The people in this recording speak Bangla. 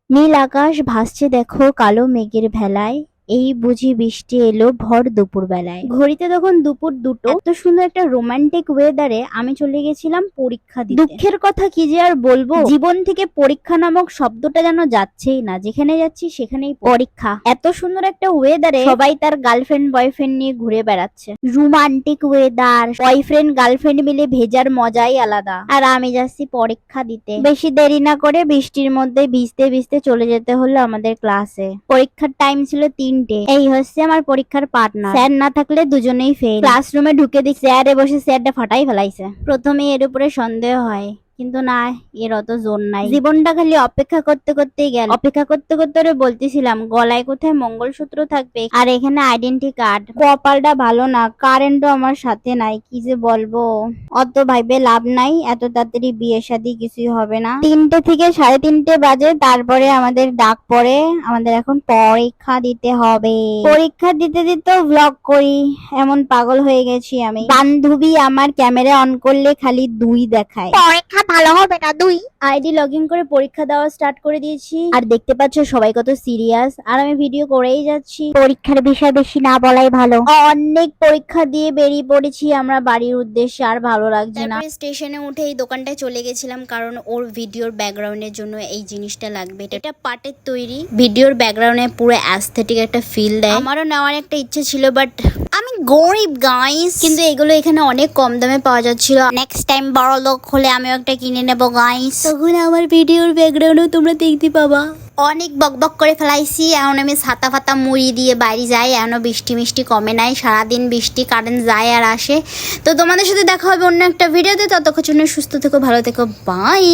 নীল আকাশ ভাসছে দেখো কালো মেঘের ভেলায়। এই বুঝি বৃষ্টি এলো ভর দুপুর বেলায়। ঘড়িতে তখন দুপুর 2টো। এত সুন্দর একটা রোমান্টিক ওয়েদারে আমি চলে গেছিলাম পরীক্ষা দিতে। দুঃখের কথা কি যে আর বলবো, জীবন থেকে পরীক্ষা নামক শব্দটা যেন যাচ্ছেই না। যেখানে যাচ্ছি সেখানেই পরীক্ষা। এত সুন্দর একটা ওয়েদারে সবাই তার গার্লফ্রেন্ড বয়ফ্রেন্ড নিয়ে ঘুরে বেড়াচ্ছে। রোমান্টিক ওয়েদার, বয়ফ্রেন্ড গার্লফ্রেন্ড মিলে ভেজার মজাই আলাদা। আর আমি যাচ্ছি পরীক্ষা দিতে। বেশি দেরি না করে বৃষ্টির মধ্যে ভিজতে ভিজতে চলে যেতে হলো আমাদের ক্লাসে। পরীক্ষার টাইম ছিল 3টে। এই হচ্ছে আমার পরীক্ষার পার্টনার। স্যার না থাকলে দুজনেই ফেল। ক্লাসরুমে ঢুকে দেখি চেয়ারে বসে স্যারটা ফাটাই ফেলাইছে। প্রথমে এর উপরে সন্দেহ হয়, কিন্তু না, এর অত জোর নাই। জীবনটা খালি অপেক্ষা করতে করতেই গেল। অপেক্ষা করতে করতে ওরে বলতেছিলাম গলায় কোথায় মঙ্গলসূত্র থাকবে আর এখানে আইডেন্টি কার্ড। কপালটা ভালো না, কারেন্টও আমার সাথে নাই। কি যে বলবো, অত ভাইবে লাভ নাই। এত তাড়াতাড়ি বিয়ে শাদী কিছুই হবে না। 3টে থেকে 3:30 বাজে, তারপরে আমাদের ডাক পড়ে আমাদের এখন পরীক্ষা দিতে হবে। পরীক্ষা দিতে দিতে ব্লগ করি, এমন পাগল হয়ে গেছি আমি। বান্ধবী আমার ক্যামেরা অন করলে খালি 2 দেখায়। পরীক্ষা ভালো হবে না 2। আইডি লগ ইন করে পরীক্ষা দেওয়া স্টার্ট করে দিয়েছি। আর দেখতে পাচ্ছ সবাই কত সিরিয়াস, আর আমি ভিডিও করেই যাচ্ছি। পরীক্ষার বিষয় বেশি না বলাই ভালো। অনেক পরীক্ষা দিয়ে বেরিয়ে পড়েছি আমরা বাড়ির উদ্দেশ্যে। আর ভালো লাগছে না। স্টেশনে উঠে এই দোকানটায় চলে গেছিলাম, কারণ ওর ভিডিওর ব্যাকগ্রাউন্ডের জন্য এই জিনিসটা লাগবে। এটা পাটের তৈরি, ভিডিওর ব্যাকগ্রাউন্ডে পুরো অ্যাস্থেটিক একটা ফিল দেয়। আমারও নেওয়ার একটা ইচ্ছে ছিল, বাট আমি গরিব গাইস। কিন্তু এগুলো এখানে অনেক কম দামে পাওয়া যাচ্ছিল। নেক্সট টাইম বড় লোক হলে আমিও একটা কিনে নেবো গাইস, তখন আমার ভিডিওর ব্যাকগ্রাউন্ডও তোমরা দেখতে পাবা। অনেক বকবক করে ফেলাইছি, এখন আমি ছাতা ফাতা মুড়ি দিয়ে বাইরে যাই। এখনো বৃষ্টি মিষ্টি কমে নাই, সারাদিন বৃষ্টি, কারেন্ট যায় আর আসে। তো তোমাদের সাথে দেখা হবে অন্য একটা ভিডিওতে। ততক্ষণ সুস্থ থেকো, ভালো থেকো, বাই।